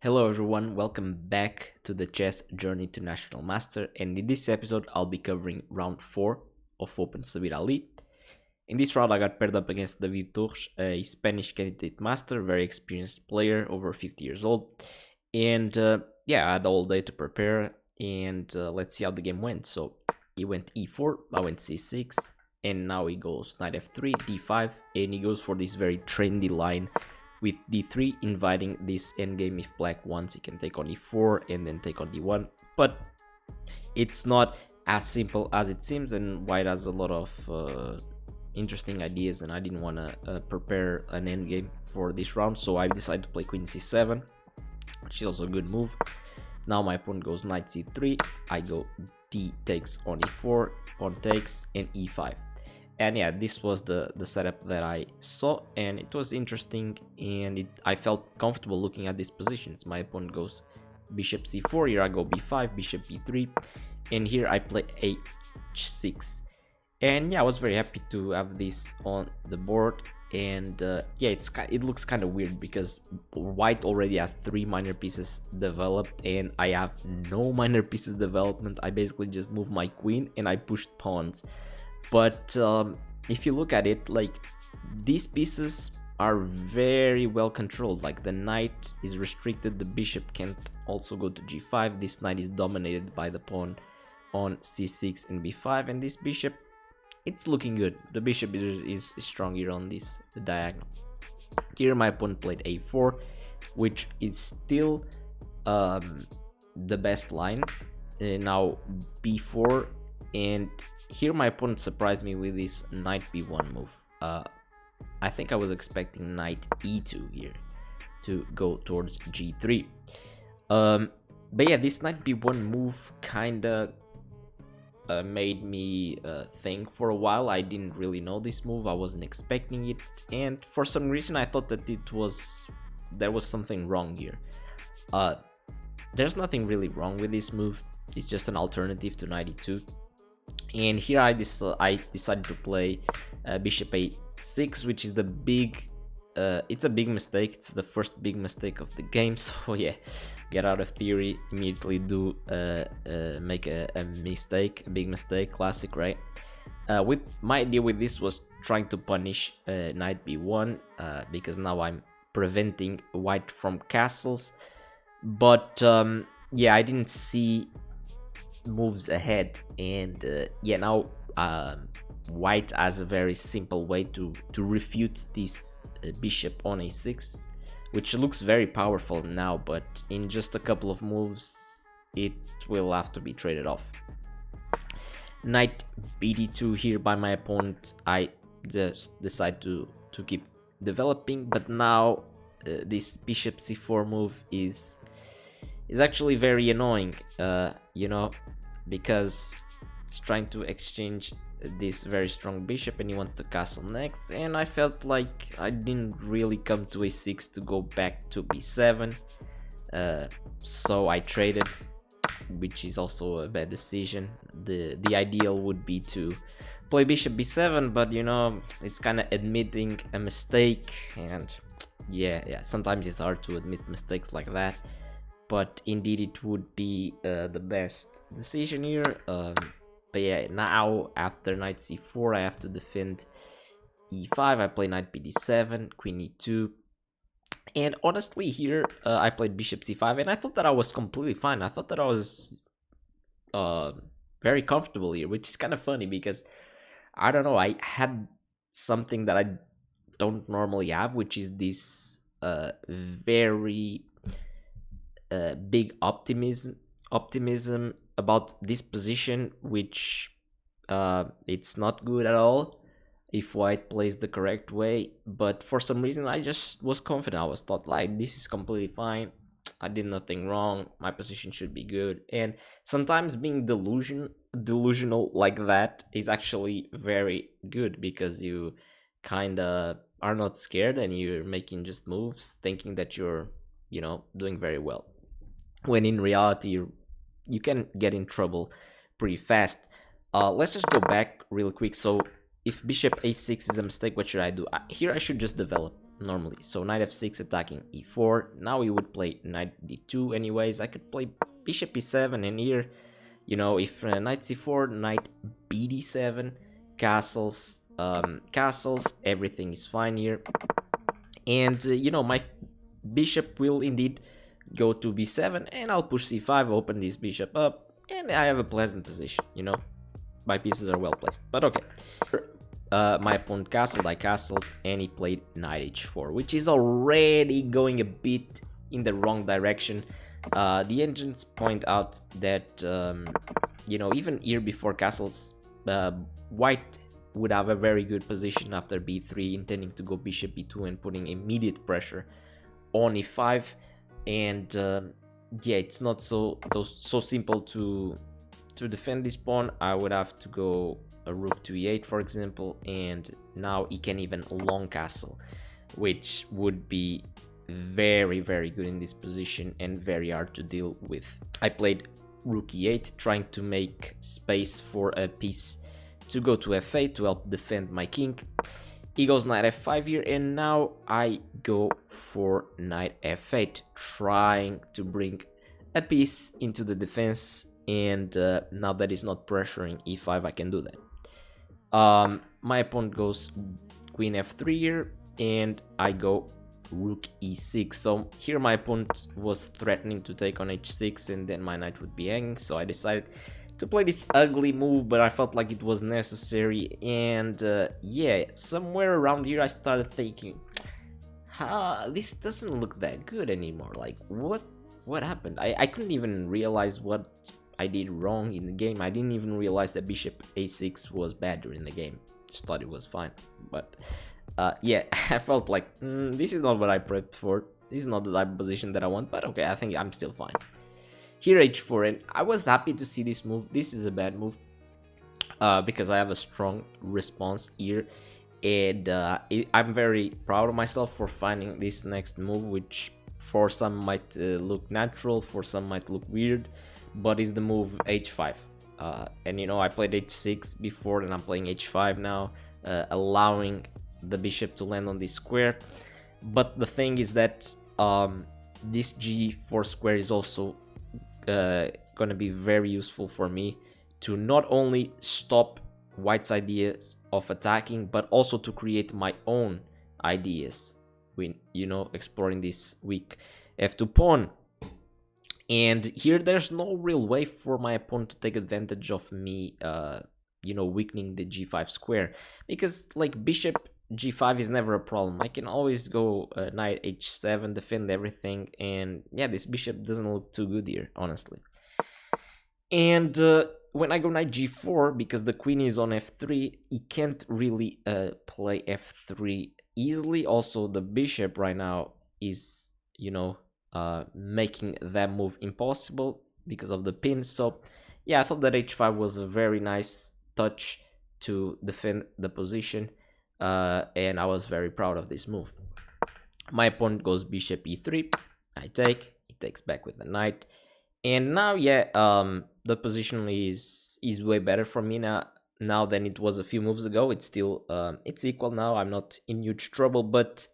Hello everyone, welcome back to the Chess Journey to National Master, and in this episode I'll be covering round 4 of Open Sabir Ali. In this round I got paired up against David Torres, a Spanish candidate master, very experienced player, over 50 years old, and I had all day to prepare, and let's see how the game went. So he went e4, I went c6, and now he goes knight f3, d5, and he goes for this very trendy line with d3, inviting this endgame. If black wants, he can take on e4 and then take on d1, but it's not as simple as it seems, and white has a lot of interesting ideas, and I didn't want to prepare an endgame for this round, so I decided to play queen c7, which is also a good move. Now my opponent goes knight c3, I go d takes on e4, pawn takes, and e5. And yeah, this was the setup that I saw, and it was interesting, and I felt comfortable looking at these positions. My opponent goes bishop c4, here I go b5, bishop b3, and here I play h6. And yeah, I was very happy to have this on the board, and it looks kind of weird because white already has 3 minor pieces developed, and I have no minor pieces development. I basically just moved my queen and I pushed pawns. But if you look at it, like, these pieces are very well controlled. Like, the knight is restricted, the bishop can't also go to g5, this knight is dominated by the pawn on c6 and b5, and this bishop, it's looking good. The bishop is strong here on this diagonal. Here my opponent played a4, which is still the best line. Now b4, and here my opponent surprised me with this knight b1 move. I think I was expecting knight e2 here to go towards g3. But yeah, this knight b1 move kinda made me think for a while. I didn't really know this move, I wasn't expecting it, and for some reason I thought that there was something wrong here. There's nothing really wrong with this move, it's just an alternative to knight e2. And here I decided to play bishop a6, which is it's a big mistake. It's the first big mistake of the game. So yeah, get out of theory, immediately do make a mistake, a big mistake, classic, right? With my idea with this was trying to punish knight b1, because now I'm preventing white from castles. But yeah, I didn't see moves ahead, and now white has a very simple way to refute this bishop on a6, which looks very powerful now, but in just a couple of moves it will have to be traded off. Knight bd2 here by my opponent. I just decide to keep developing, but now this bishop c4 move is actually very annoying, because it's trying to exchange this very strong bishop and he wants to castle next, and I felt like I didn't really come to a6 to go back to b7, so I traded, which is also a bad decision. The ideal would be to play bishop b7, but it's kind of admitting a mistake, and yeah, sometimes it's hard to admit mistakes like that, but indeed it would be the best decision here. But yeah, now after knight c4 I have to defend e5. I play knight bd7, queen e2, and honestly here I played bishop c5, and I thought that I was completely fine. I thought that I was very comfortable here, which is kind of funny because I don't know, I had something that I don't normally have, which is this very big optimism about this position, which it's not good at all if white plays the correct way. But for some reason I just was confident. I was thought like, this is completely fine, I did nothing wrong, my position should be good. And sometimes being delusional like that is actually very good, because you kind of are not scared and you're making just moves thinking that you're doing very well, when in reality you can get in trouble pretty fast. Let's just go back real quick. So if bishop a6 is a mistake, what should I do? Here I should just develop. normally. So knight f6 attacking e4. Now he would play knight d2 anyways. I could play bishop e7, and here, you know, if knight c4, knight bd7, castles, everything is fine here. And you know, my bishop will indeed go to b7, and I'll push c5, open this bishop up, and I have a pleasant position, you know. My pieces are well placed, but okay. My opponent castled, I castled, and he played knight h4, which is already going a bit in the wrong direction. The engines point out that, you know, even here before castles, white would have a very good position after b3, intending to go bishop b2 and putting immediate pressure on e5. And yeah, it's not so simple to defend this pawn. I would have to go a rook to e8, for example, and now he can even long castle, which would be very good in this position and very hard to deal with. I played rook e8, trying to make space for a piece to go to f8 to help defend my king. He goes knight f5 here, and now I go for knight f8, trying to bring a piece into the defense, and now that he's not pressuring e5, I can do that. My opponent goes queen f3 here, and I go rook e6. So here my opponent was threatening to take on h6, and then my knight would be hanging, so I decided to play this ugly move, but I felt like it was necessary. And yeah, somewhere around here I started thinking, this doesn't look that good anymore. Like, what happened? I couldn't even realize what I did wrong in the game. I didn't even realize that bishop a6 was bad during the game. Just thought it was fine. But yeah, I felt like this is not what I prepped for. This is not the type of position that I want, but okay, I think I'm still fine. Here h4, and I was happy to see this move. This is a bad move because I have a strong response here, and I'm very proud of myself for finding this next move, which for some might look natural, for some might look weird, but is the move h5. And you know, I played h6 before, and I'm playing h5 now, allowing the bishop to land on this square. But the thing is that this g4 square is also gonna be very useful for me to not only stop white's ideas of attacking, but also to create my own ideas when, you know, exploring this weak f2 pawn. And here there's no real way for my opponent to take advantage of me you know, weakening the g5 square, because like bishop g5 is never a problem. I can always go knight h7, defend everything, and yeah, this bishop doesn't look too good here, honestly. And when I go knight g4, because the queen is on f3, he can't really play f3 easily. Also, the bishop right now is, you know, making that move impossible because of the pin. So yeah, I thought that h5 was a very nice touch to defend the position. And I was very proud of this move. My opponent goes bishop e3, I take, he takes back with the knight, and now yeah, the position is way better for me now than it was a few moves ago. It's still it's equal now. I'm not in huge trouble, but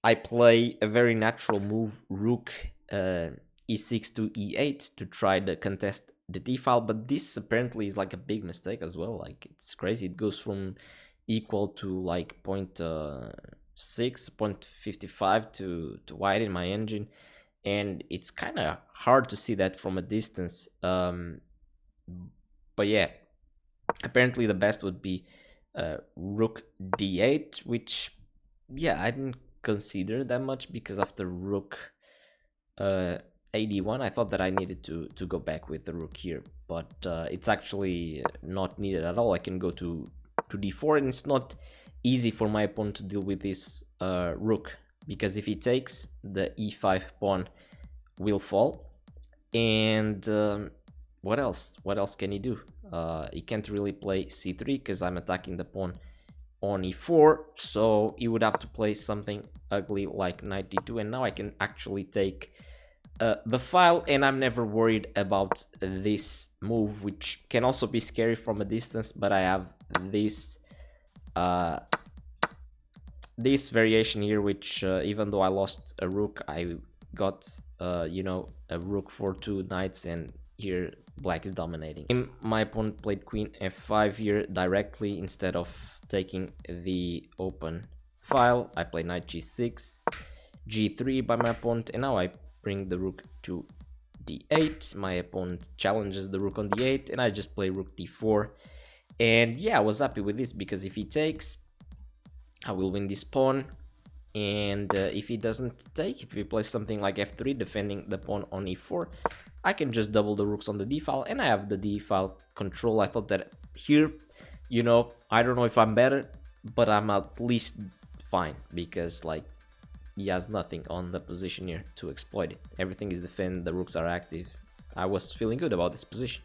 I play a very natural move, rook e6 to e8, to try to contest the d-file, but this apparently is like a big mistake as well. Like, it's crazy. It goes from equal to like 0.6, 0.55 to white in my engine, and it's kind of hard to see that from a distance. But yeah, apparently the best would be rook d8, which yeah, I didn't consider that much, because after rook ad1 I thought that I needed to go back with the rook here, but it's actually not needed at all. I can go to d4, and it's not easy for my opponent to deal with this rook, because if he takes, the e5 pawn will fall. And what else can he do? He can't really play c3 because I'm attacking the pawn on e4, so he would have to play something ugly like knight d2, and now I can actually take the file, and I'm never worried about this move, which can also be scary from a distance. But I have this this variation here, which even though I lost a rook, I got you know, a rook for 2 knights, and here black is dominating. My opponent played queen f5 here directly instead of taking the open file. I play knight g6, g3 by my opponent, and now I bring the rook to d8. My opponent challenges the rook on d8, and I just play rook d4. And yeah, I was happy with this, because if he takes, I will win this pawn. And if he doesn't take, if he plays something like f3 defending the pawn on e4, I can just double the rooks on the d file, and I have the d file control. I thought that here, you know, I don't know if I'm better, but I'm at least fine, because like he has nothing on the position here to exploit it. Everything is defended, the rooks are active. I was feeling good about this position.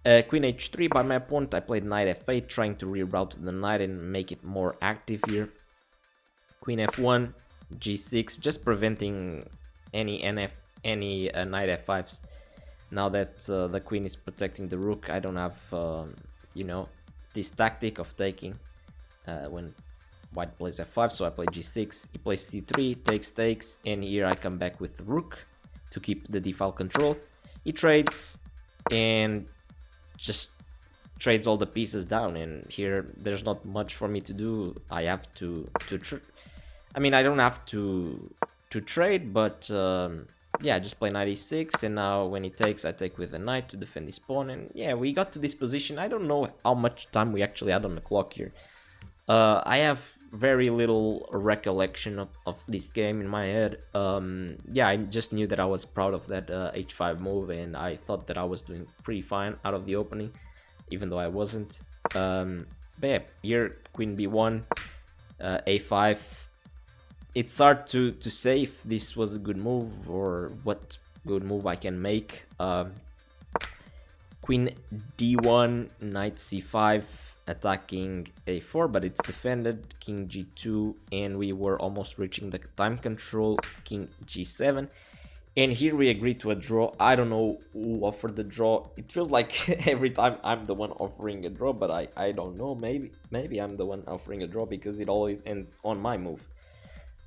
Queen h3 by my opponent. I played knight f8, trying to reroute the knight and make it more active here. Queen f1, g6, just preventing any knight f5s. Now that the queen is protecting the rook, I don't have you know, this tactic of taking when white plays f5. So I play g6, he plays c3, takes, and here I come back with the rook to keep the d file control. He trades and just trades all the pieces down, and here there's not much for me to do. I have to I mean, I don't have to trade, but yeah, just play knight e6, and now when he takes, I take with the knight to defend his pawn. And yeah, we got to this position. I don't know how much time we actually had on the clock here. I have very little recollection of this game in my head. Yeah, I just knew that I was proud of that h5 move, and I thought that I was doing pretty fine out of the opening, even though I wasn't. But yeah, here queen b1, a5. It's hard to say if this was a good move or what good move I can make. Queen d1, knight c5, attacking a4, but it's defended. King g2, and we were almost reaching the time control. King g7, and here we agreed to a draw. I don't know who offered the draw. It feels like every time I'm the one offering a draw, but I don't know. Maybe I'm the one offering a draw, because it always ends on my move.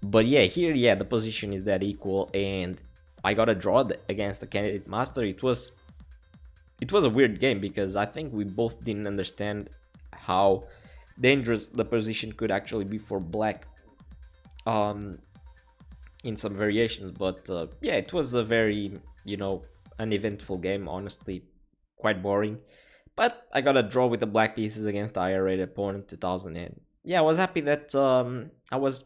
But yeah, here, yeah, the position is that equal, and I got a draw against the candidate master. It was a weird game, because I think we both didn't understand how dangerous the position could actually be for black in some variations. But yeah, it was a very, you know, uneventful game, honestly, quite boring. But I got a draw with the black pieces against the higher rated opponent, 2000, and yeah, I was happy that I was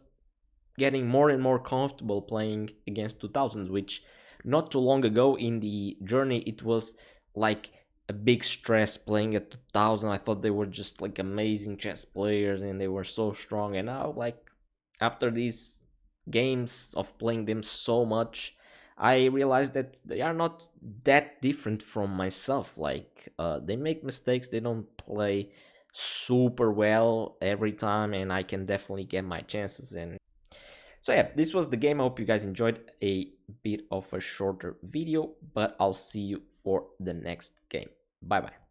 getting more and more comfortable playing against 2000s, which not too long ago in the journey it was like a big stress playing at 2000. I thought they were just like amazing chess players and they were so strong, and now, like, after these games of playing them so much, I realized that they are not that different from myself. Like, they make mistakes, they don't play super well every time, and I can definitely get my chances. And so yeah, this was the game. I hope you guys enjoyed. A bit of a shorter video, but I'll see you for the next game. Bye bye.